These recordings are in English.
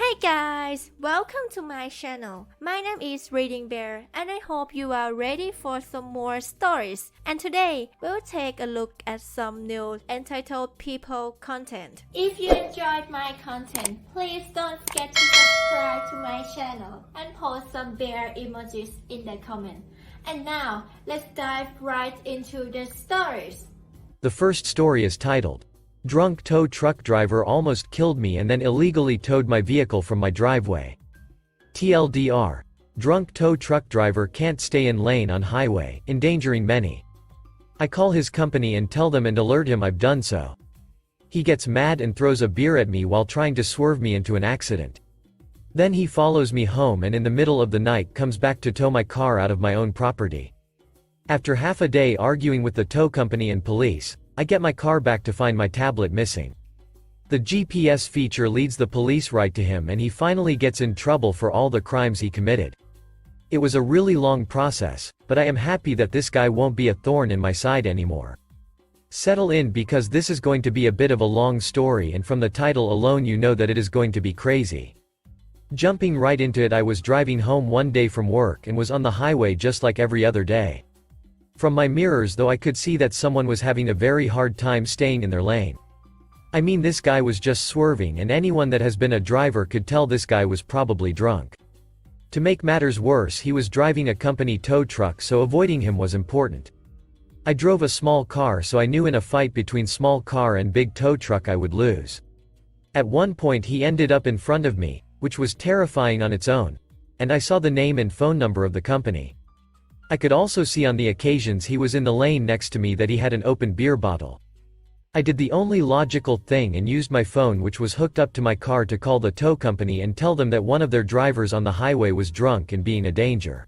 Hey guys, welcome to my channel. My name is ReadingBear and I hope you are ready for some more stories. And today, we'll take a look at some new entitled people content. If you enjoyed my content, please don't forget to subscribe to my channel and post some bear emojis in the comment. And now, let's dive right into the stories. The first story is titled, Drunk Tow Truck Driver Almost Killed Me and Then Illegally Towed My Vehicle from My Driveway. TLDR. Drunk tow truck driver can't stay in lane on highway, endangering many. I call his company and tell them and alert him I've done so. He gets mad and throws a beer at me while trying to swerve me into an accident. Then he follows me home and in the middle of the night comes back to tow my car out of my own property. After half a day arguing with the tow company and police, I get my car back to find my tablet missing. The GPS feature leads the police right to him and he finally gets in trouble for all the crimes he committed. It was a really long process, but I am happy that this guy won't be a thorn in my side anymore. Settle in because this is going to be a bit of a long story and from the title alone you know that it is going to be crazy. Jumping right into it, I was driving home one day from work and was on the highway just like every other day. From my mirrors though I could see that someone was having a very hard time staying in their lane. I mean, this guy was just swerving and anyone that has been a driver could tell this guy was probably drunk. To make matters worse, he was driving a company tow truck, so avoiding him was important. I drove a small car, so I knew in a fight between small car and big tow truck I would lose. At one point he ended up in front of me, which was terrifying on its own, and I saw the name and phone number of the company. I could also see on the occasions he was in the lane next to me that he had an open beer bottle. I did the only logical thing and used my phone, which was hooked up to my car, to call the tow company and tell them that one of their drivers on the highway was drunk and being a danger.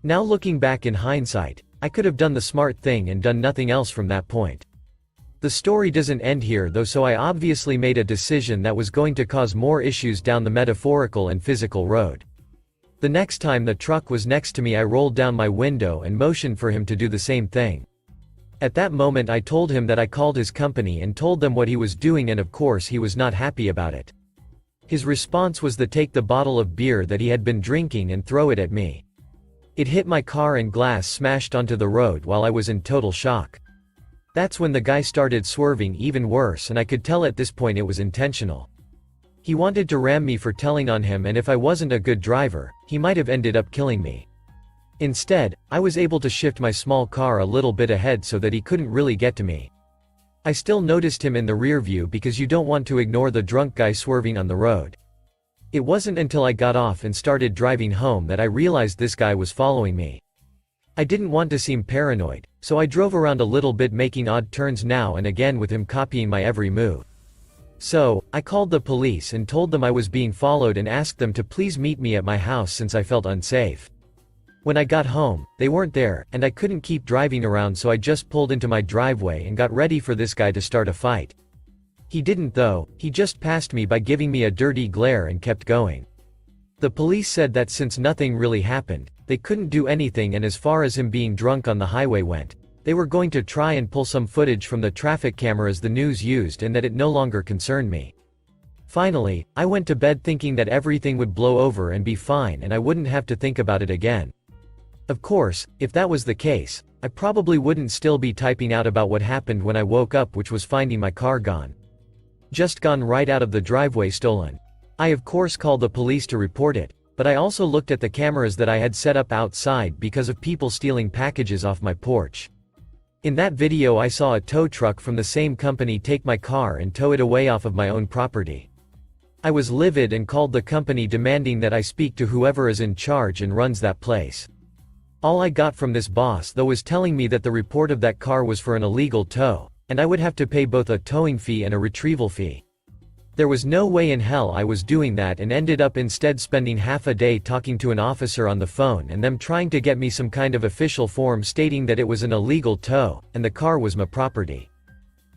Now looking back in hindsight, I could have done the smart thing and done nothing else from that point. The story doesn't end here though, so I obviously made a decision that was going to cause more issues down the metaphorical and physical road. The next time the truck was next to me, I rolled down my window and motioned for him to do the same thing. At that moment I told him that I called his company and told them what he was doing, and of course he was not happy about it. His response was to take the bottle of beer that he had been drinking and throw it at me. It hit my car and glass smashed onto the road while I was in total shock. That's when the guy started swerving even worse, and I could tell at this point it was intentional. He wanted to ram me for telling on him, and if I wasn't a good driver, he might have ended up killing me. Instead, I was able to shift my small car a little bit ahead so that he couldn't really get to me. I still noticed him in the rear view because you don't want to ignore the drunk guy swerving on the road. It wasn't until I got off and started driving home that I realized this guy was following me. I didn't want to seem paranoid, so I drove around a little bit, making odd turns now and again with him copying my every move. So, I called the police and told them I was being followed and asked them to please meet me at my house since I felt unsafe. When I got home, they weren't there, and I couldn't keep driving around, so I just pulled into my driveway and got ready for this guy to start a fight. He didn't though, he just passed me by giving me a dirty glare and kept going. The police said that since nothing really happened, they couldn't do anything, and as far as him being drunk on the highway went, they were going to try and pull some footage from the traffic cameras the news used, and that it no longer concerned me. Finally, I went to bed thinking that everything would blow over and be fine and I wouldn't have to think about it again. Of course, if that was the case, I probably wouldn't still be typing out about what happened when I woke up, which was finding my car gone. Just gone right out of the driveway, stolen. I of course called the police to report it, but I also looked at the cameras that I had set up outside because of people stealing packages off my porch. In that video I saw a tow truck from the same company take my car and tow it away off of my own property. I was livid and called the company demanding that I speak to whoever is in charge and runs that place. All I got from this boss though was telling me that the report of that car was for an illegal tow, and I would have to pay both a towing fee and a retrieval fee. There was no way in hell I was doing that, and ended up instead spending half a day talking to an officer on the phone and them trying to get me some kind of official form stating that it was an illegal tow, and the car was my property.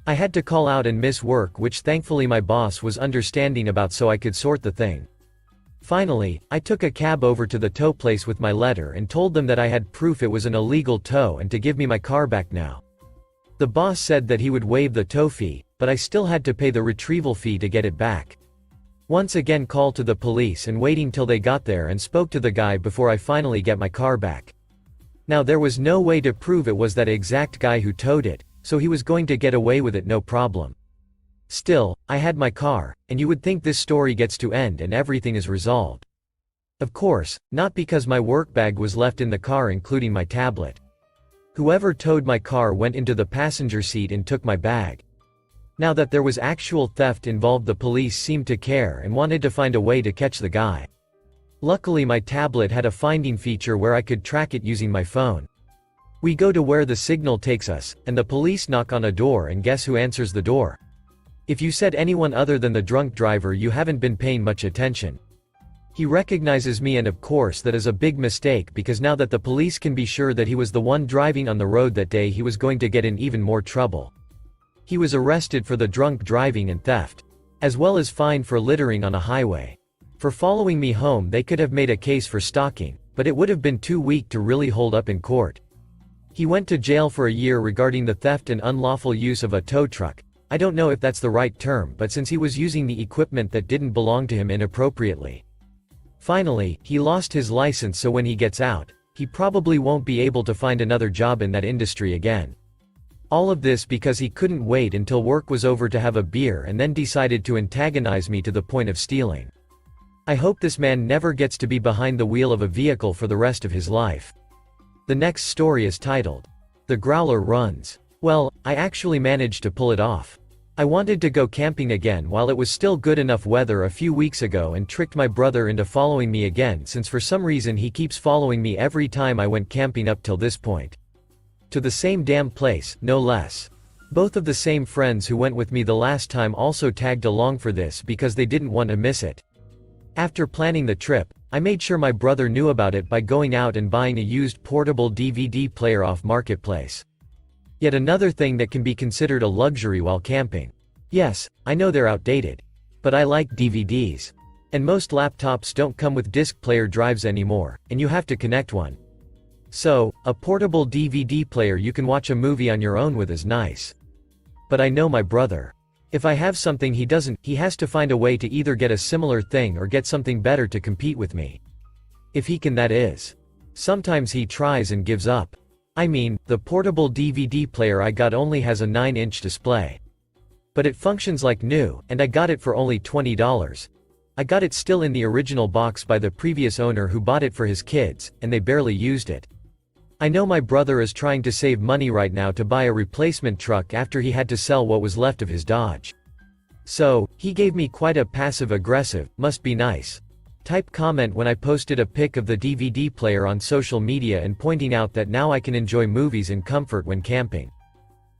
I had to call out and miss work, which thankfully my boss was understanding about so I could sort the thing. Finally, I took a cab over to the tow place with my letter and told them that I had proof it was an illegal tow and to give me my car back now. The boss said that he would waive the tow fee, but I still had to pay the retrieval fee to get it back. Once again called to the police and waiting till they got there and spoke to the guy before I finally get my car back. Now there was no way to prove it was that exact guy who towed it, so he was going to get away with it no problem. Still, I had my car, and you would think this story gets to end and everything is resolved. Of course, not because my work bag was left in the car including my tablet. Whoever towed my car went into the passenger seat and took my bag. Now that there was actual theft involved, the police seemed to care and wanted to find a way to catch the guy. Luckily my tablet had a finding feature where I could track it using my phone. We go to where the signal takes us, and the police knock on a door, and guess who answers the door? If you said anyone other than the drunk driver, you haven't been paying much attention. He recognizes me, and of course that is a big mistake, because now that the police can be sure that he was the one driving on the road that day, he was going to get in even more trouble. He was arrested for the drunk driving and theft, as well as fined for littering on a highway. For following me home they could have made a case for stalking, but it would have been too weak to really hold up in court. He went to jail for a year regarding the theft and unlawful use of a tow truck. I don't know if that's the right term, but since he was using the equipment that didn't belong to him inappropriately. Finally, he lost his license, so when he gets out, he probably won't be able to find another job in that industry again. All of this because he couldn't wait until work was over to have a beer and then decided to antagonize me to the point of stealing. I hope this man never gets to be behind the wheel of a vehicle for the rest of his life. The next story is titled, "The Growler Runs." Well, I actually managed to pull it off. I wanted to go camping again while it was still good enough weather a few weeks ago, and tricked my brother into following me again, since for some reason he keeps following me every time I went camping up till this point. To the same damn place, no less. Both of the same friends who went with me the last time also tagged along for this because they didn't want to miss it. After planning the trip, I made sure my brother knew about it by going out and buying a used portable DVD player off Marketplace. Yet another thing that can be considered a luxury while camping. Yes, I know they're outdated. But I like DVDs. And most laptops don't come with disc player drives anymore, and you have to connect one. So, a portable DVD player you can watch a movie on your own with is nice. But I know my brother. If I have something he doesn't, he has to find a way to either get a similar thing or get something better to compete with me. If he can, that is. Sometimes he tries and gives up. I mean, the portable DVD player I got only has a 9-inch display. But it functions like new, and I got it for only $20. I got it still in the original box by the previous owner who bought it for his kids, and they barely used it. I know my brother is trying to save money right now to buy a replacement truck after he had to sell what was left of his Dodge. So, he gave me quite a passive-aggressive, "must be nice" type comment when I posted a pic of the DVD player on social media and pointing out that now I can enjoy movies in comfort when camping.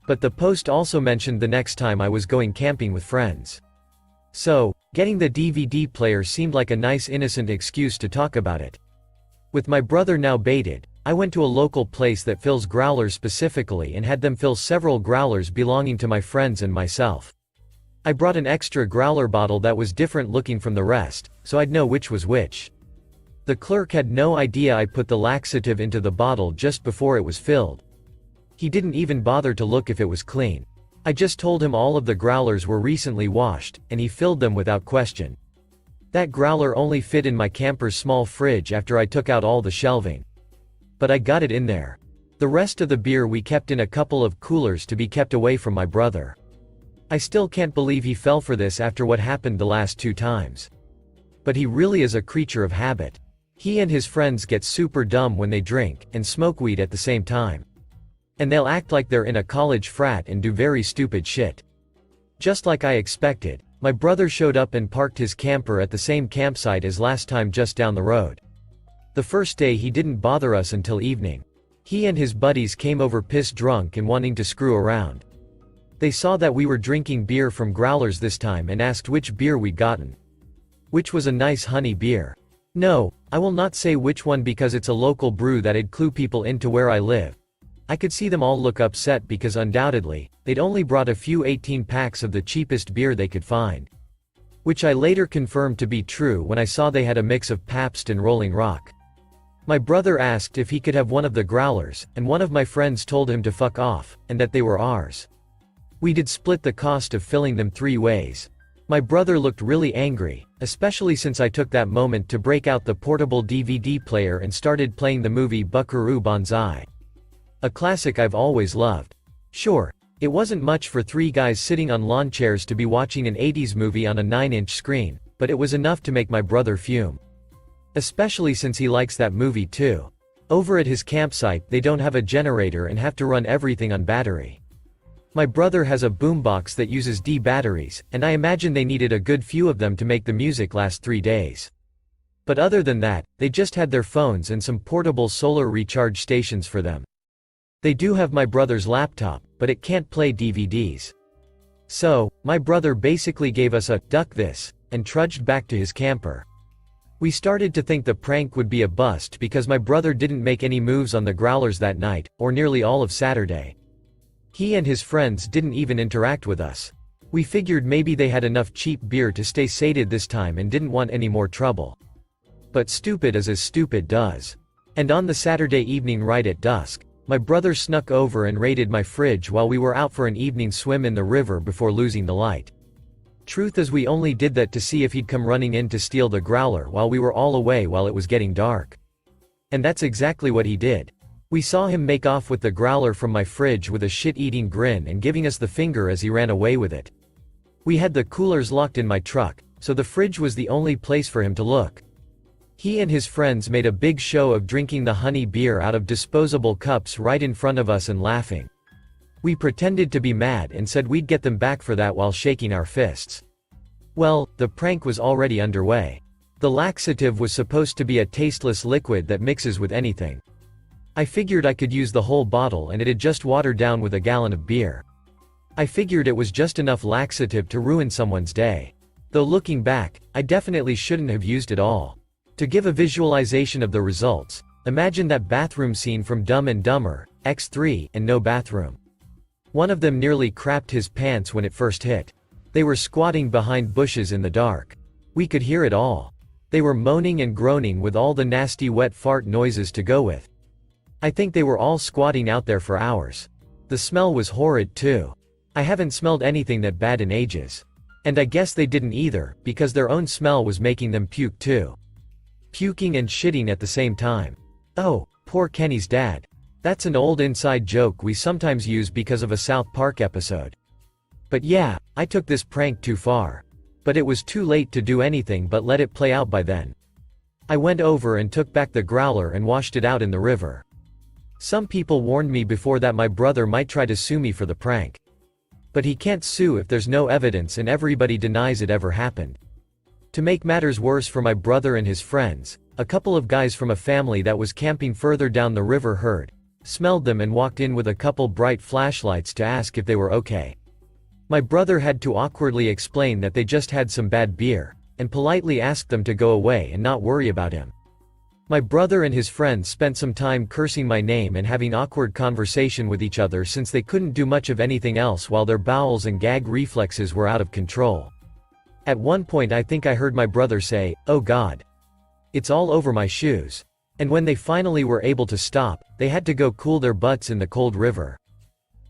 But the post also mentioned the next time I was going camping with friends. So, getting the DVD player seemed like a nice innocent excuse to talk about it. With my brother now baited, I went to a local place that fills growlers specifically and had them fill several growlers belonging to my friends and myself. I brought an extra growler bottle that was different looking from the rest, so I'd know which was which. The clerk had no idea I put the laxative into the bottle just before it was filled. He didn't even bother to look if it was clean. I just told him all of the growlers were recently washed, and he filled them without question. That growler only fit in my camper's small fridge after I took out all the shelving. But I got it in there. The rest of the beer we kept in a couple of coolers to be kept away from my brother. I still can't believe he fell for this after what happened the last 2 times. But he really is a creature of habit. He and his friends get super dumb when they drink, and smoke weed at the same time. And they'll act like they're in a college frat and do very stupid shit. Just like I expected, my brother showed up and parked his camper at the same campsite as last time, just down the road. The first day he didn't bother us until evening. He and his buddies came over pissed drunk and wanting to screw around. They saw that we were drinking beer from growlers this time and asked which beer we'd gotten. Which was a nice honey beer. No, I will not say which one because it's a local brew that'd clue people into where I live. I could see them all look upset because undoubtedly, they'd only brought a few 18-packs of the cheapest beer they could find. Which I later confirmed to be true when I saw they had a mix of Pabst and Rolling Rock. My brother asked if he could have one of the growlers, and one of my friends told him to fuck off, and that they were ours. We did split the cost of filling them 3 ways. My brother looked really angry, especially since I took that moment to break out the portable DVD player and started playing the movie Buckaroo Banzai. A classic I've always loved. Sure, it wasn't much for three guys sitting on lawn chairs to be watching an 80s movie on a 9-inch screen, but it was enough to make my brother fume. Especially since he likes that movie too. Over at his campsite, they don't have a generator and have to run everything on battery. My brother has a boombox that uses D batteries, and I imagine they needed a good few of them to make the music last 3 days. But other than that, they just had their phones and some portable solar recharge stations for them. They do have my brother's laptop, but it can't play DVDs. So, my brother basically gave us a "duck this," and trudged back to his camper. We started to think the prank would be a bust because my brother didn't make any moves on the growlers that night, or nearly all of Saturday. He and his friends didn't even interact with us. We figured maybe they had enough cheap beer to stay sated this time and didn't want any more trouble. But stupid as stupid does. And on the Saturday evening right at dusk, my brother snuck over and raided my fridge while we were out for an evening swim in the river before losing the light. Truth is, we only did that to see if he'd come running in to steal the growler while we were all away while it was getting dark. And that's exactly what he did. We saw him make off with the growler from my fridge with a shit-eating grin and giving us the finger as he ran away with it. We had the coolers locked in my truck, so the fridge was the only place for him to look. He and his friends made a big show of drinking the honey beer out of disposable cups right in front of us and laughing. We pretended to be mad and said we'd get them back for that while shaking our fists. Well, the prank was already underway. The laxative was supposed to be a tasteless liquid that mixes with anything. I figured I could use the whole bottle and it had just watered down with a gallon of beer. I figured it was just enough laxative to ruin someone's day. Though looking back, I definitely shouldn't have used it all. To give a visualization of the results, imagine that bathroom scene from Dumb and Dumber, X3, and No Bathroom. One of them nearly crapped his pants when it first hit. They were squatting behind bushes in the dark. We could hear it all. They were moaning and groaning with all the nasty wet fart noises to go with. I think they were all squatting out there for hours. The smell was horrid too. I haven't smelled anything that bad in ages. And I guess they didn't either, because their own smell was making them puke too. Puking and shitting at the same time. Oh, poor Kenny's dad. That's an old inside joke we sometimes use because of a South Park episode. But yeah, I took this prank too far. But it was too late to do anything but let it play out by then. I went over and took back the growler and washed it out in the river. Some people warned me before that my brother might try to sue me for the prank. But he can't sue if there's no evidence and everybody denies it ever happened. To make matters worse for my brother and his friends, a couple of guys from a family that was camping further down the river smelled them and walked in with a couple bright flashlights to ask if they were okay. My brother had to awkwardly explain that they just had some bad beer, and politely asked them to go away and not worry about him. My brother and his friends spent some time cursing my name and having awkward conversation with each other since they couldn't do much of anything else while their bowels and gag reflexes were out of control. At one point I think I heard my brother say, "Oh God. It's all over my shoes." And when they finally were able to stop, they had to go cool their butts in the cold river.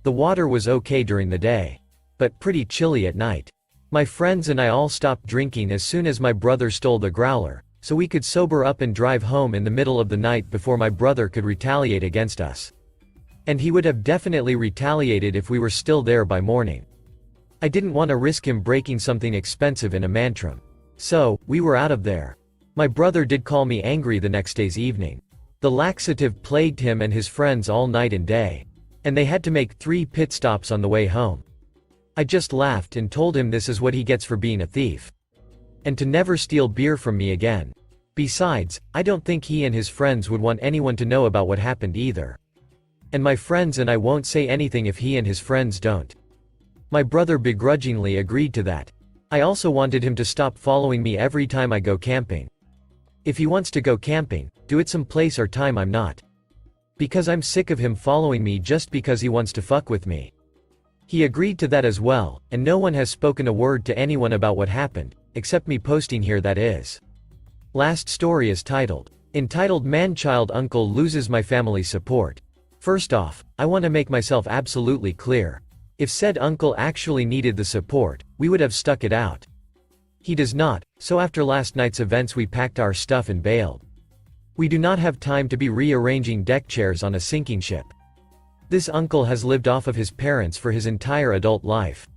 The water was okay during the day. But pretty chilly at night. My friends and I all stopped drinking as soon as my brother stole the growler, so we could sober up and drive home in the middle of the night before my brother could retaliate against us. And he would have definitely retaliated if we were still there by morning. I didn't want to risk him breaking something expensive in a mantram. So, we were out of there. My brother did call me angry the next day's evening. The laxative plagued him and his friends all night and day. And they had to make 3 pit stops on the way home. I just laughed and told him this is what he gets for being a thief. And to never steal beer from me again. Besides, I don't think he and his friends would want anyone to know about what happened either. And my friends and I won't say anything if he and his friends don't. My brother begrudgingly agreed to that. I also wanted him to stop following me every time I go camping. If he wants to go camping, do it some place or time I'm not. Because I'm sick of him following me just because he wants to fuck with me. He agreed to that as well, and no one has spoken a word to anyone about what happened, except me posting here, that is. Last story is entitled Man-Child Uncle Loses My Family Support. First off, I want to make myself absolutely clear. If said uncle actually needed the support, we would have stuck it out. He does not, so after last night's events we packed our stuff and bailed. We do not have time to be rearranging deck chairs on a sinking ship. This uncle has lived off of his parents for his entire adult life.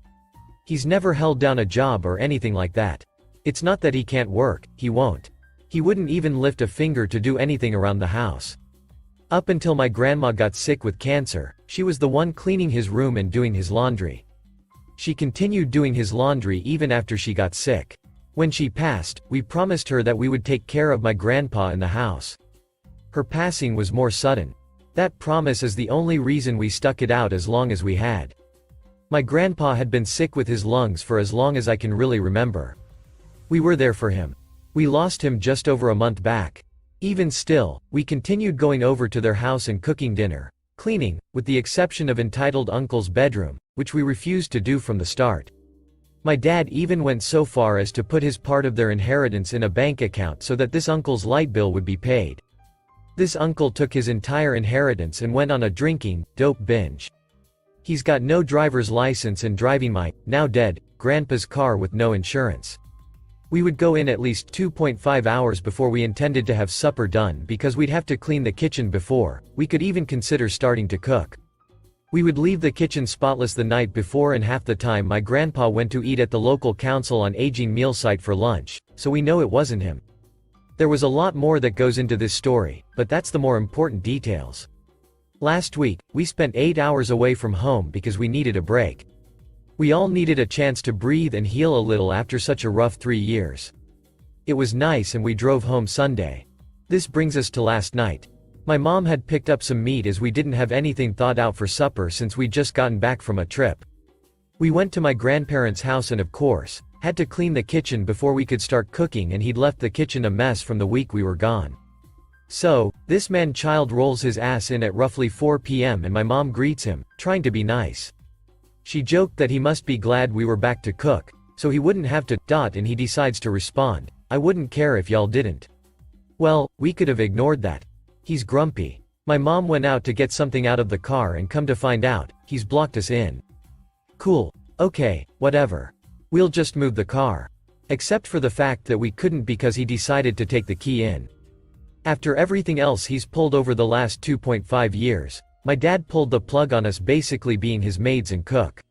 He's never held down a job or anything like that. It's not that he can't work, he won't. He wouldn't even lift a finger to do anything around the house. Up until my grandma got sick with cancer, she was the one cleaning his room and doing his laundry. She continued doing his laundry even after she got sick. When she passed, we promised her that we would take care of my grandpa in the house. Her passing was more sudden. That promise is the only reason we stuck it out as long as we had. My grandpa had been sick with his lungs for as long as I can really remember. We were there for him. We lost him just over a month back. Even still, we continued going over to their house and cooking dinner, cleaning, with the exception of entitled Uncle's bedroom, which we refused to do from the start. My dad even went so far as to put his part of their inheritance in a bank account so that this uncle's light bill would be paid. This uncle took his entire inheritance and went on a drinking, dope binge. He's got no driver's license and driving my, now dead, grandpa's car with no insurance. We would go in at least 2.5 hours before we intended to have supper done because we'd have to clean the kitchen before we could even consider starting to cook. We would leave the kitchen spotless the night before, and half the time my grandpa went to eat at the local council on aging meal site for lunch, so we know it wasn't him. There was a lot more that goes into this story, but that's the more important details. Last week, we spent 8 hours away from home because we needed a break. We all needed a chance to breathe and heal a little after such a rough 3 years. It was nice and we drove home Sunday. This brings us to last night. My mom had picked up some meat as we didn't have anything thought out for supper since we'd just gotten back from a trip. We went to my grandparents' house and of course, had to clean the kitchen before we could start cooking, and he'd left the kitchen a mess from the week we were gone. So, this man-child rolls his ass in at roughly 4 p.m. and my mom greets him, trying to be nice. She joked that he must be glad we were back to cook, so he wouldn't have to, and he decides to respond, "I wouldn't care if y'all didn't." Well, we could have ignored that. He's grumpy. My mom went out to get something out of the car and come to find out, he's blocked us in. Cool. Okay, whatever. We'll just move the car. Except for the fact that we couldn't because he decided to take the key in. After everything else he's pulled over the last 2.5 years, my dad pulled the plug on us, basically being his maids and cook.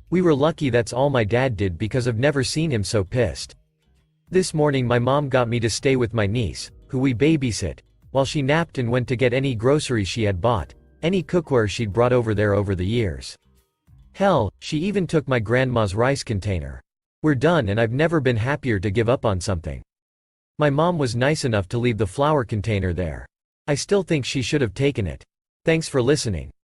We were lucky that's all my dad did because I've never seen him so pissed. This morning my mom got me to stay with my niece, who we babysit, while she napped and went to get any groceries she had bought, any cookware she'd brought over there over the years. Hell, she even took my grandma's rice container. We're done and I've never been happier to give up on something. My mom was nice enough to leave the flour container there. I still think she should have taken it. Thanks for listening.